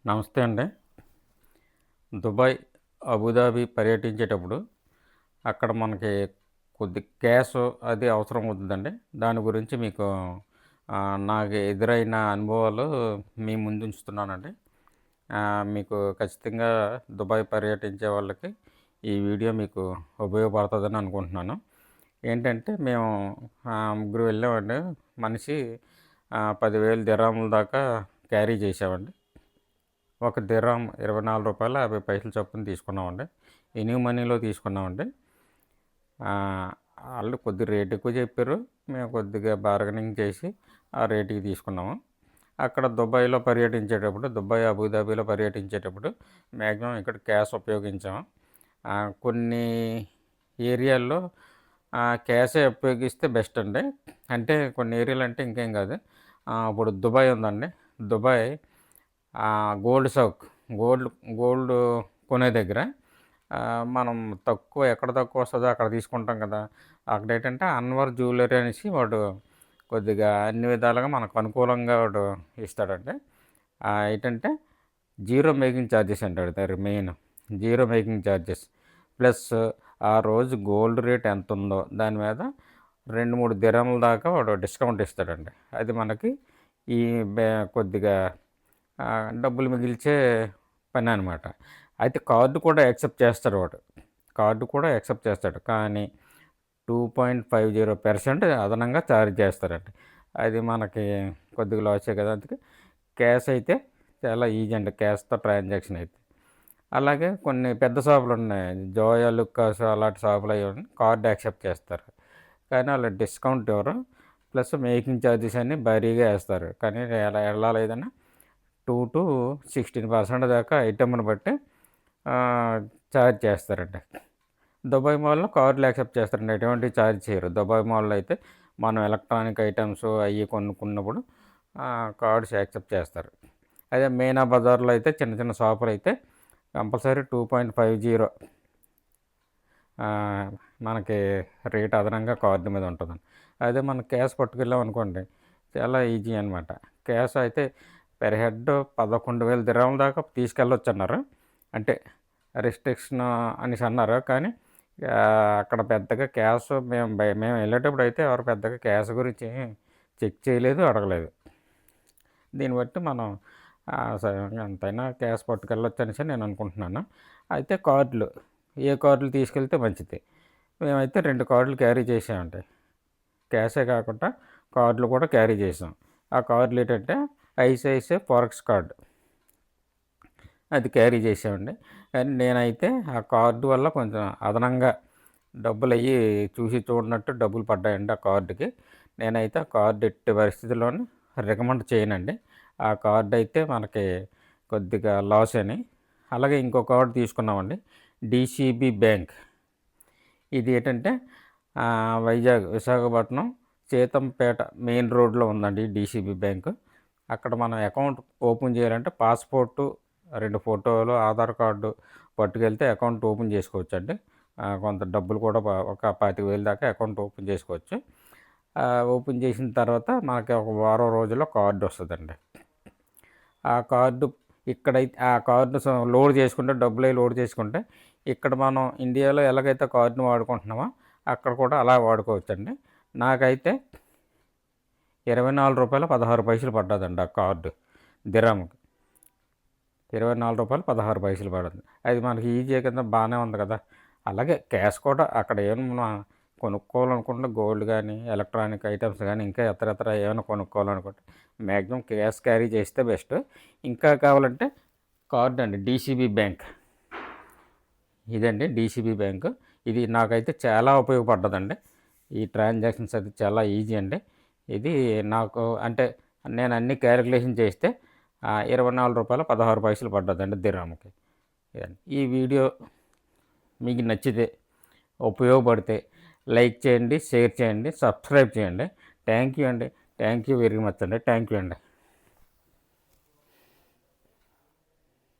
నమస్తే అండి. Dubai, Abu Dhabi పర్యటించేటప్పుడు అక్కడ మనకి కొద్ది క్యాష్ అది అవసరం అవుతుందండి. దాని గురించి మీకు నాకు ఎదురైన అనుభవాలు మీ ముందుంచుతున్నానండి. మీకు ఖచ్చితంగా దుబాయ్ పర్యటించే వాళ్ళకి ఈ వీడియో మీకు ఉపయోగపడుతుందని అనుకుంటున్నాను. ఏంటంటే మేము ముగ్గురు వెళ్ళామండి. మనిషి 10,000 దిర్హాముల దాకా క్యారీ చేసామండి. ఒక దిర్హామ్ రూ. 24.50 చొప్పున తీసుకున్నామండి. ఎనీ మనీలో తీసుకున్నామండి. ఆళ్ళు కొద్దిగా రేట్ ఎక్కువ చెప్పారు. మేము కొద్దిగా బార్గెనింగ్ చేసి ఆ రేటుకి తీసుకున్నాము. అక్కడ దుబాయ్‌లో పర్యటించేటప్పుడు, దుబాయ్, అబుదాబిలో పర్యటించేటప్పుడు మ్యాక్సిమం ఇక్కడ క్యాష్ ఉపయోగించాము. కొన్ని ఏరియాల్లో క్యాషే ఉపయోగిస్తే బెస్ట్ అండి. అంటే కొన్ని ఏరియాలు అంటే ఇంకేం కాదు. ఇప్పుడు దుబాయ్ ఉందండి. దుబాయ్ గోల్డ్ సౌక్ గోల్డ్ గోల్డ్ కొనే దగ్గర మనం ఎక్కడ తక్కువ వస్తదో అక్కడ తీసుకుంటాం కదా! అక్కడేంటంటే అన్వర్ జ్యువెలరీ అనేసి వాడు కొద్దిగా అన్ని విధాలుగా మనకు అనుకూలంగా వాడు ఇస్తాడండి. ఏంటంటే జీరో మేకింగ్ ఛార్జెస్ అంటాడు దాని main. Zero making charges. Plus ఆ రోజు గోల్డ్ రేట్ ఎంతుందో దాని మీద 2, 3 దిర్హాముల దాకా వాడు డిస్కౌంట్ ఇస్తాడండి. అది మనకి ఈ కొద్దిగా డబ్బులు మిగిల్చే పననమాట. అయితే కార్డ్ కూడా యాక్సెప్ట్ చేస్తాడు వాడు. కార్డ్ కూడా యాక్సెప్ట్ చేస్తాడు. కానీ 2.50% అదనంగా ఛార్జ్ చేస్తారండి. అది మనకి కొద్దిగా లాసే కదా! అందుకే క్యాష్ అయితే చాలా ఈజీ అండి. క్యాష్‌తో ట్రాన్సాక్షన్ అయితే. అలాగే కొన్ని పెద్ద షాపులున్నాయి. జోయా లుక్కాస్ అలాంటి షాపులయ్యి కార్డ్ యాక్సెప్ట్ చేస్తారు. కానీ ఆళ్ళు డిస్కౌంట్ ఇవ్వరు. ప్లస్ మేకింగ్ ఛార్జెస్ అన్నీ భారీగా ఏస్తారు. కానీ ఎలా లేదన్నా 2-16% దాకా ఐటెమ్‌ని బట్టి ఛార్జ్ చేస్తారండి. దుబాయ్ మాల్‌లో కార్డ్‌లు యాక్సెప్ట్ చేస్తారండి. ఎటువంటి ఛార్జ్ చేయరు. దుబాయ్ మాల్‌లో అయితే మనం ఎలక్ట్రానిక్ ఐటెమ్స్ అయ్యి కొనుక్కున్నప్పుడు కార్డ్స్ యాక్సెప్ట్ చేస్తారు. అదే మీనా బజార్‌లో అయితే చిన్న చిన్న షాపులైతే కంపల్సరీ 2.50 మనకి రేట్ అదనంగా కార్డ్ మీద ఉంటదండి. అదే మనం క్యాష్ పట్టుకెళ్ళామనుకోండి చాలా ఈజీ అనమాట. క్యాష్ అయితే పెర్ హెడ్ 11,000 దిర్హాముల దాకా తీసుకెళ్ళొచ్చన్నారు. అంటే రిస్ట్రిక్షన్ అనేసి అన్నారు. కానీ అక్కడ పెద్దగా క్యాష్ మేము వెళ్ళేటప్పుడైతే ఎవరు పెద్దగా క్యాష్ గురించి చెక్ చేయలేదు, అడగలేదు. దీన్ని బట్టి మనం సరే ఎంతైనా క్యాష్ పట్టుకెళ్ళొచ్చు అనేసి నేను అనుకుంటున్నాను. అయితే కార్డులు ఏ కార్డులు తీసుకెళ్తే మంచిది. మేమైతే 2 కార్డులు క్యారీ చేసామండి. క్యాషే కాకుండా కార్డులు కూడా క్యారీ చేసాం. ఆ కార్డులు ఏంటంటే ఐసిఐసిఐ ఫారెక్స్ కార్డ్ అది క్యారీ చేసామండి. కానీ నేనైతే ఆ కార్డు వల్ల కొంచెం అదనంగా డబ్బులయ్యి చూసి చూడనట్టు డబ్బులు పడ్డాయండి ఆ కార్డుకి. నేనైతే ఆ కార్డ్ ఎట్టి పరిస్థితుల్లోనూ రికమెండ్ చేయనండి. ఆ కార్డ్ అయితే మనకి కొద్దిగా లాస్ అని. అలాగే ఇంకో కార్డ్ తీసుకున్నామండి. DCB bank. ఇది ఏంటంటే వైజాగ్, విశాఖపట్నం, సీతంపేట మెయిన్ రోడ్‌లో ఉందండి డీసీబీ బ్యాంకు. అక్కడ మనం అకౌంట్ ఓపెన్ చేయాలంటే పాస్‌పోర్టు, 2 ఫోటోలు, ఆధార్ కార్డు పట్టుకెళ్తే అకౌంట్ ఓపెన్ చేసుకోవచ్చండి. కొంత డబ్బులు కూడా ఒక 25,000 దాకా అకౌంట్ ఓపెన్ చేసుకోవచ్చు. ఓపెన్ చేసిన తర్వాత మనకి ఒక వారం రోజుల్లో కార్డ్ వస్తదండి. ఆ కార్డు ఇక్కడైతే ఆ కార్డ్‌ని లోడ్ చేసుకుంటే డబ్బులయి లోడ్ చేసుకుంటే ఇక్కడ మనం ఇండియాలో ఎలాగైతే కార్డ్‌ని వాడుకుంటున్నామో అక్కడ కూడా అలా వాడుకోవచ్చండి. నాకైతే రూ. 24.16 పడ్డదండి ఆ కార్డు దిర్హామ్‌కి. రూ. 24.16 పడింది. అది మనకి ఈజీయే కింద బాగానే ఉంది కదా! అలాగే క్యాష్ కూడా అక్కడ ఏమన్నా కొనుక్కోవాలనుకుంటే గోల్డ్ గానీ, ఎలక్ట్రానిక్ ఐటెమ్స్ గానీ, ఇంకా ఇతర ఏమైనా కొనుక్కోవాలనుకుంటే మ్యాక్సిమం క్యాష్ క్యారీ చేస్తే బెస్ట్. ఇంకా కావాలంటే కార్డ్ అండి డీసీబీ బ్యాంక్. ఇదండి డీసీబీ బ్యాంకు. ఇది నాకైతే చాలా ఉపయోగపడ్డదండి. ఈ ట్రాన్సాక్షన్స్ అది చాలా ఈజీ అండి. ఇది నాకు అంటే నేను అన్ని క్యాలిక్యులేషన్ చేస్తే రూ. 24.16 పడ్డదండి దిర్హామ్‌కి. ఇదండి. ఈ వీడియో మీకు నచ్చితే, ఉపయోగపడితే లైక్ చేయండి, షేర్ చేయండి, సబ్స్క్రైబ్ చేయండి. థ్యాంక్ యూ అండి. థ్యాంక్ యూ వెరీ మచ్ అండి. థ్యాంక్ యూ అండి.